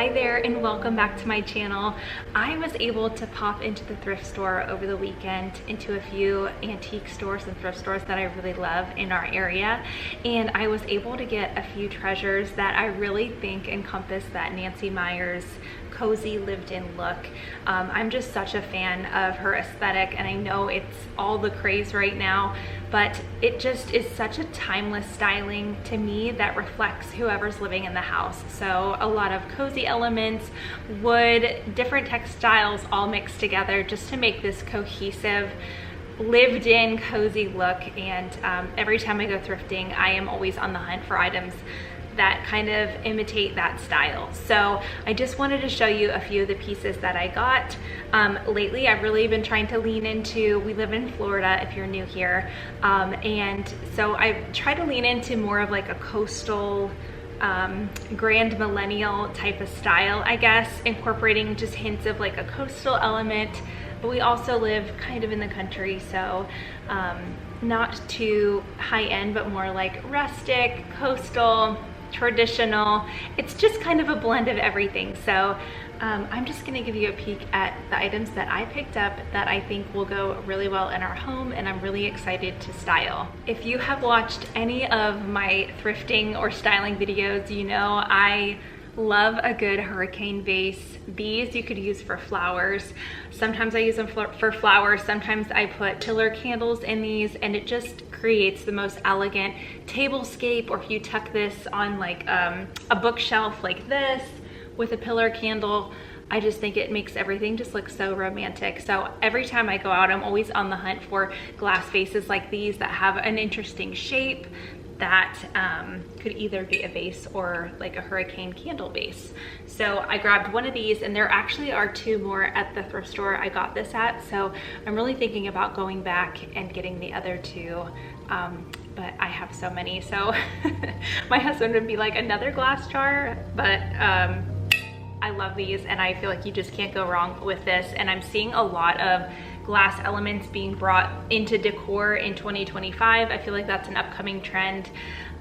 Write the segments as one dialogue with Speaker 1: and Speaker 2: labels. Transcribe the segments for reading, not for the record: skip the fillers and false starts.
Speaker 1: Hi there and welcome back to my channel. I was able to pop into the thrift store over the weekend, into a few antique stores and thrift stores that I really love in our area, and I was able to get a few treasures that I really think encompass that Nancy Meyers cozy lived-in look. I'm just such a fan of her aesthetic, and I know it's all the craze right now, but it just is such a timeless styling to me that reflects whoever's living in the house. So a lot of cozy elements, wood, different textiles all mixed together just to make this cohesive lived-in cozy look. And every time I go thrifting, I am always on the hunt for items that kind of imitate that style. So I just wanted to show you a few of the pieces that I got. Lately, I've really been trying to lean into, we live in Florida if you're new here, and so I've tried to lean into more of like a coastal, grand millennial type of style, I guess, incorporating just hints of like a coastal element, but we also live kind of in the country, so not too high end, but more like rustic, coastal, traditional. It's just kind of a blend of everything. So I'm just gonna give you a peek at the items that I picked up that I think will go really well in our home, and I'm really excited to style. If you have watched any of my thrifting or styling videos, you know I love a good hurricane vase. These you could use for flowers. Sometimes I use them for flowers. Sometimes I put pillar candles in these, and it just creates the most elegant tablescape. Or if you tuck this on like a bookshelf like this with a pillar candle, I just think it makes everything just look so romantic. So every time I go out, I'm always on the hunt for glass vases like these that have an interesting shape, that could either be a vase or like a hurricane candle vase. So I grabbed one of these, and there actually are two more at the thrift store I got this at, so I'm really thinking about going back and getting the other two, but I have so many, so my husband would be like, another glass jar, but I love these, and I feel like you just can't go wrong with this. And I'm seeing a lot of glass elements being brought into decor in 2025. I feel like that's an upcoming trend.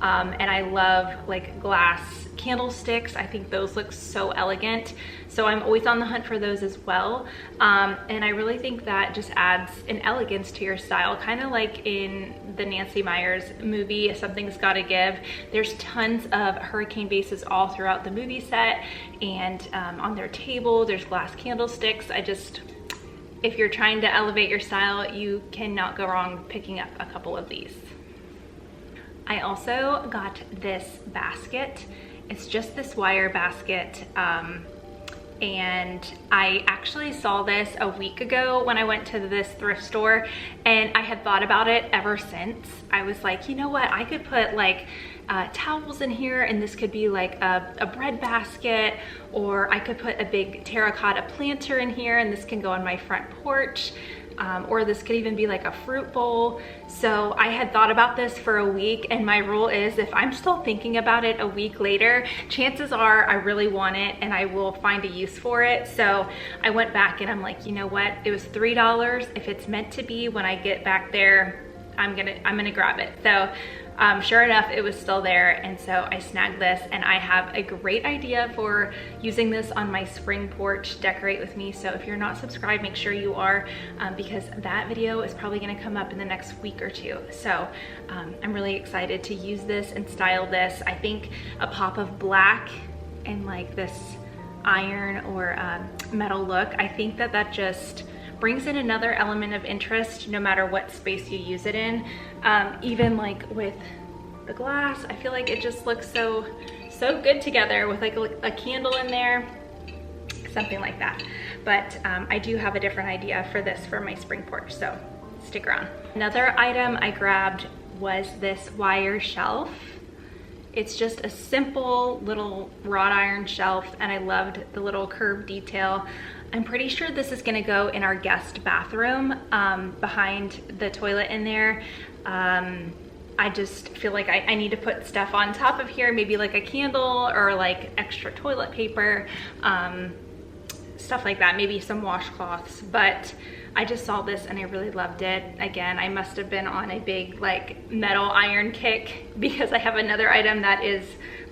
Speaker 1: And I love like glass candlesticks. I think those look so elegant. So I'm always on the hunt for those as well. And I really think that just adds an elegance to your style, kind of like in the Nancy Meyers movie, Something's Gotta Give. There's tons of hurricane vases all throughout the movie set, and on their table, there's glass candlesticks. If you're trying to elevate your style, you cannot go wrong picking up a couple of these. I also got this basket. It's just this wire basket, and I actually saw this a week ago when I went to this thrift store, and I had thought about it ever since. I was like, you know what, I could put like towels in here, and this could be like a bread basket, or I could put a big terracotta planter in here, and this can go on my front porch, or this could even be like a fruit bowl. So I had thought about this for a week, and my rule is if I'm still thinking about it a week later, chances are I really want it and I will find a use for it. So I went back and I'm like, you know what, it was $3. If it's meant to be, when I get back there, I'm gonna grab it. So sure enough, it was still there, and so I snagged this, and I have a great idea for using this on my spring porch decorate with me. So if you're not subscribed, make sure you are, because that video is probably gonna come up in the next week or two. So I'm really excited to use this and style this. I think a pop of black and like this iron or metal look, I think that just brings in another element of interest no matter what space you use it in. Even like with the glass, I feel like it just looks so good together with like a candle in there, something like that. But I do have a different idea for this for my spring porch, so stick around. Another item I grabbed was this wire shelf. It's just a simple little wrought iron shelf, and I loved the little curved detail. I'm pretty sure this is gonna go in our guest bathroom, behind the toilet in there. I just feel like I need to put stuff on top of here, maybe like a candle or like extra toilet paper, stuff like that, maybe some washcloths. But I just saw this and I really loved it. Again, I must have been on a big like metal iron kick, because I have another item that is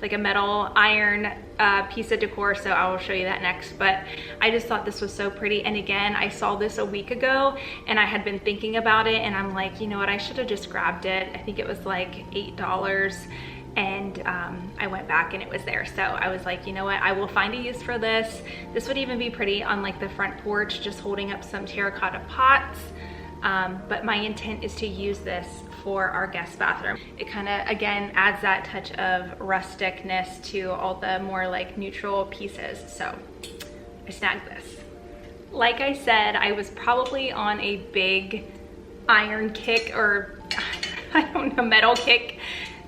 Speaker 1: like a metal iron piece of decor, so I will show you that next. But I just thought this was so pretty. And again, I saw this a week ago and I had been thinking about it, and I'm like, you know what, I should have just grabbed it. I think it was like $8. And I went back and it was there. So I was like, you know what, I will find a use for this. This would even be pretty on like the front porch, just holding up some terracotta pots. But my intent is to use this for our guest bathroom. It kind of, again, adds that touch of rusticness to all the more like neutral pieces. So I snagged this. Like I said, I was probably on a big iron kick, or I don't know, metal kick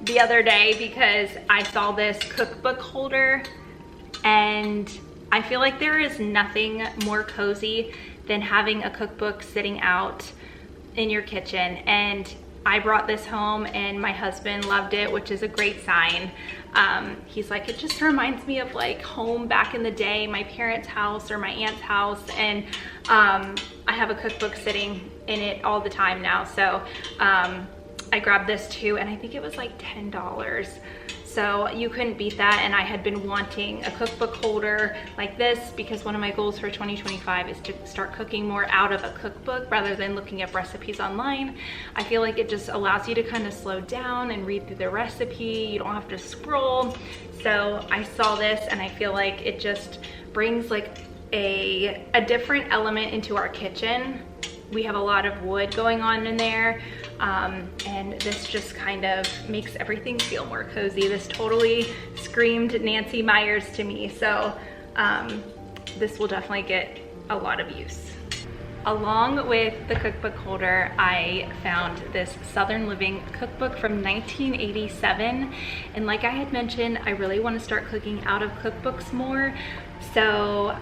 Speaker 1: the other day, because I saw this cookbook holder, and I feel like there is nothing more cozy than having a cookbook sitting out in your kitchen. And I brought this home and my husband loved it, which is a great sign. He's like, it just reminds me of like home back in the day, my parents' house or my aunt's house. And I have a cookbook sitting in it all the time now. So I grabbed this too, and I think it was like $10. So you couldn't beat that. And I had been wanting a cookbook holder like this, because one of my goals for 2025 is to start cooking more out of a cookbook rather than looking up recipes online. I feel like it just allows you to kind of slow down and read through the recipe. You don't have to scroll. So I saw this and I feel like it just brings like a different element into our kitchen. We have a lot of wood going on in there, and this just kind of makes everything feel more cozy. This totally screamed Nancy Meyers to me, so this will definitely get a lot of use. Along with the cookbook holder, I found this Southern Living cookbook from 1987, and like I had mentioned, I really want to start cooking out of cookbooks more. So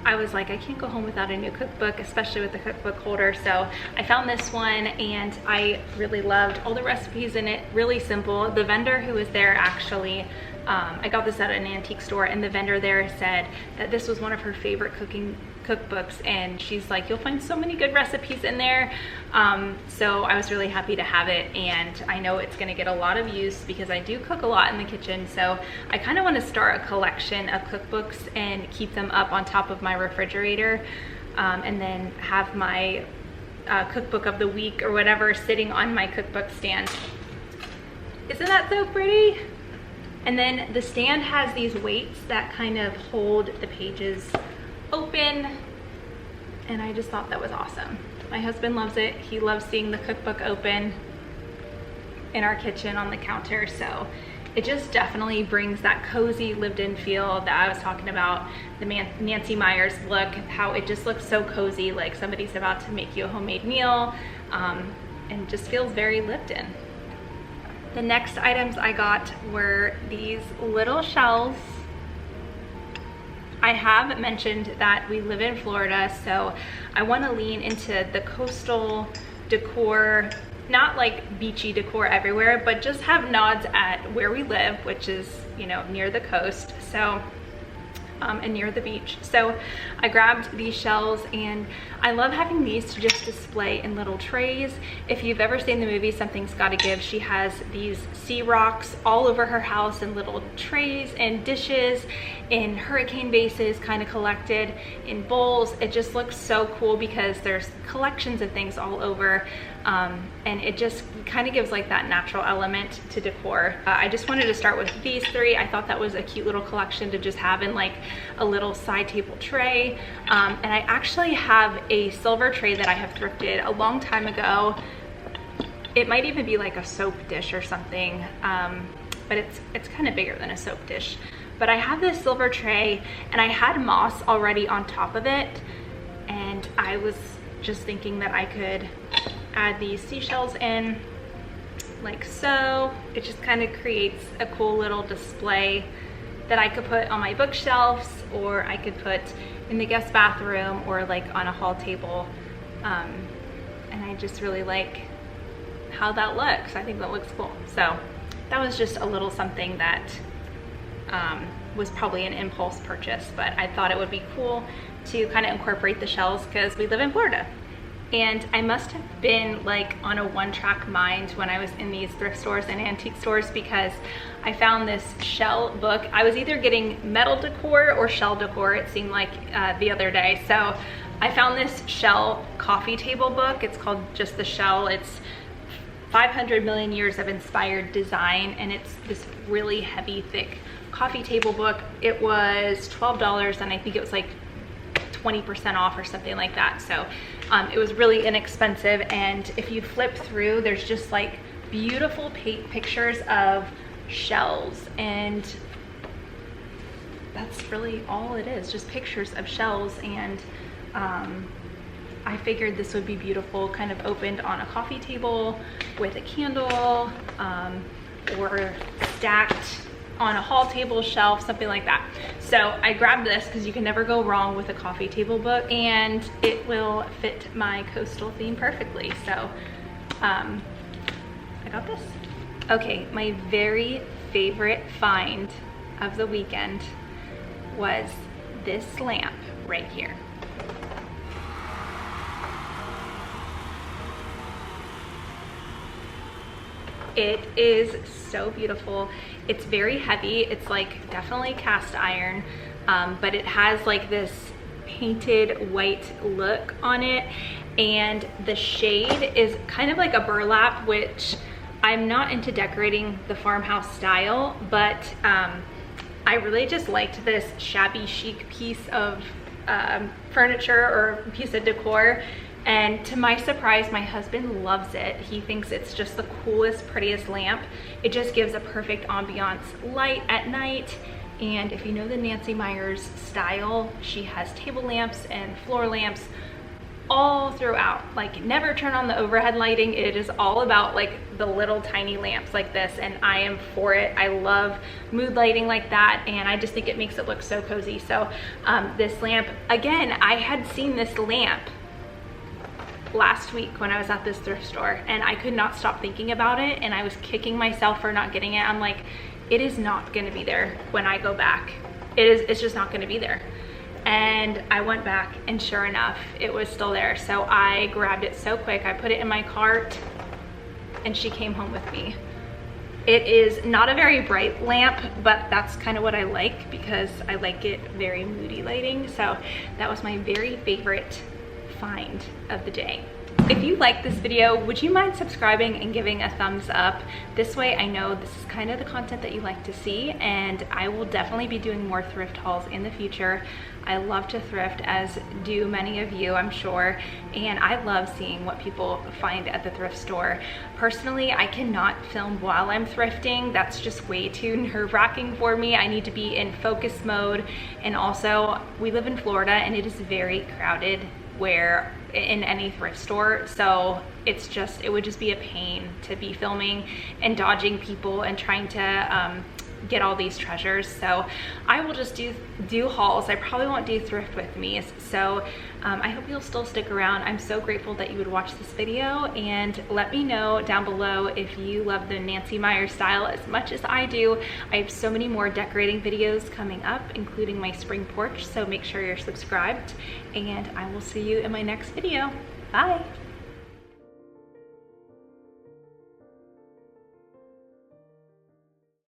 Speaker 1: I was like, I can't go home without a new cookbook, especially with the cookbook holder. So I found this one and I really loved all the recipes in it. Really simple. The vendor who was there, actually, I got this at an antique store, and the vendor there said that this was one of her favorite cooking cookbooks, and she's like, you'll find so many good recipes in there. So I was really happy to have it, and I know it's gonna get a lot of use because I do cook a lot in the kitchen. So I kind of want to start a collection of cookbooks and keep them up on top of my refrigerator, and then have my cookbook of the week or whatever sitting on my cookbook stand. Isn't that so pretty? And then the stand has these weights that kind of hold the pages open, and I just thought that was awesome. My husband loves it. He loves seeing the cookbook open in our kitchen on the counter. So it just definitely brings that cozy lived-in feel that I was talking about, the Nancy Meyers look, how it just looks so cozy, like somebody's about to make you a homemade meal, and just feels very lived in. The next items I got were these little shelves. I have mentioned that we live in Florida, so I want to lean into the coastal decor, not like beachy decor everywhere, but just have nods at where we live, which is, you know, near the coast. So and near the beach. So I grabbed these shelves, and I love having these to just display in little trays. If you've ever seen the movie Something's Gotta Give, she has these sea rocks all over her house in little trays and dishes, in hurricane bases, kind of collected in bowls. It just looks so cool because there's collections of things all over, and it just kind of gives like that natural element to decor. I just wanted to start with these three. I thought that was a cute little collection to just have in like a little side table tray. And I actually have a silver tray that I have thrifted a long time ago. It might even be like a soap dish or something, but it's kind of bigger than a soap dish. But I have this silver tray, and I had moss already on top of it, and I was just thinking that I could add these seashells in like so. It just kind of creates a cool little display that I could put on my bookshelves, or I could put in the guest bathroom, or like on a hall table. And I just really like how that looks. I think that looks cool. So that was just a little something that was probably an impulse purchase, but I thought it would be cool to kind of incorporate the shells because we live in Florida. And I must have been like on a one-track mind when I was in these thrift stores and antique stores, because I found this shell book. I was either getting metal decor or shell decor, it seemed like, the other day. So I found this shell coffee table book. It's called just The Shell. It's 500 million years of inspired design, and it's this really heavy, thick coffee table book. It was $12, and I think it was like 20% off or something like that. So it was really inexpensive. And if you flip through, there's just like beautiful pictures of shells, and that's really all it is, just pictures of shells. And I figured this would be beautiful, kind of opened on a coffee table with a candle, or stacked on a hall table shelf, something like that. So I grabbed this because you can never go wrong with a coffee table book, and it will fit my coastal theme perfectly. So I got this. Okay, my very favorite find of the weekend was this lamp right here. It is so beautiful. It's very heavy. It's like definitely cast iron, but it has like this painted white look on it, and the shade is kind of like a burlap, which I'm not into decorating the farmhouse style, but I really just liked this shabby chic piece of furniture or piece of decor. And to my surprise, my husband loves it. He thinks it's just the coolest, prettiest lamp. It just gives a perfect ambiance light at night. And if you know the Nancy Meyers style, she has table lamps and floor lamps all throughout. Like, never turn on the overhead lighting. It is all about like the little tiny lamps like this, and I am for it. I love mood lighting like that, and I just think it makes it look so cozy. So this lamp, again, I had seen this lamp last week when I was at this thrift store, and I could not stop thinking about it, and I was kicking myself for not getting it. I'm like, it is not going to be there when I go back. It's just not going to be there. And I went back, and sure enough, it was still there. So I grabbed it so quick. I put it in my cart, and she came home with me. It is not a very bright lamp, but that's kind of what I like, because I like it very moody lighting. So that was my very favorite find of the day. If you like this video, would you mind subscribing and giving a thumbs up? This way I know this is kind of the content that you like to see, and I will definitely be doing more thrift hauls in the future. I love to thrift, as do many of you, I'm sure, and I love seeing what people find at the thrift store. Personally, I cannot film while I'm thrifting. That's just way too nerve-wracking for me. I need to be in focus mode, and also we live in Florida, and it is very crowded where in any thrift store, so it would just be a pain to be filming and dodging people and trying to get all these treasures. So I will just do hauls. I probably won't do thrift with me. So I hope you'll still stick around. I'm so grateful that you would watch this video, and let me know down below if you love the Nancy Meyers style as much as I do. I have so many more decorating videos coming up, including my spring porch, so make sure you're subscribed, and I will see you in my next video. Bye.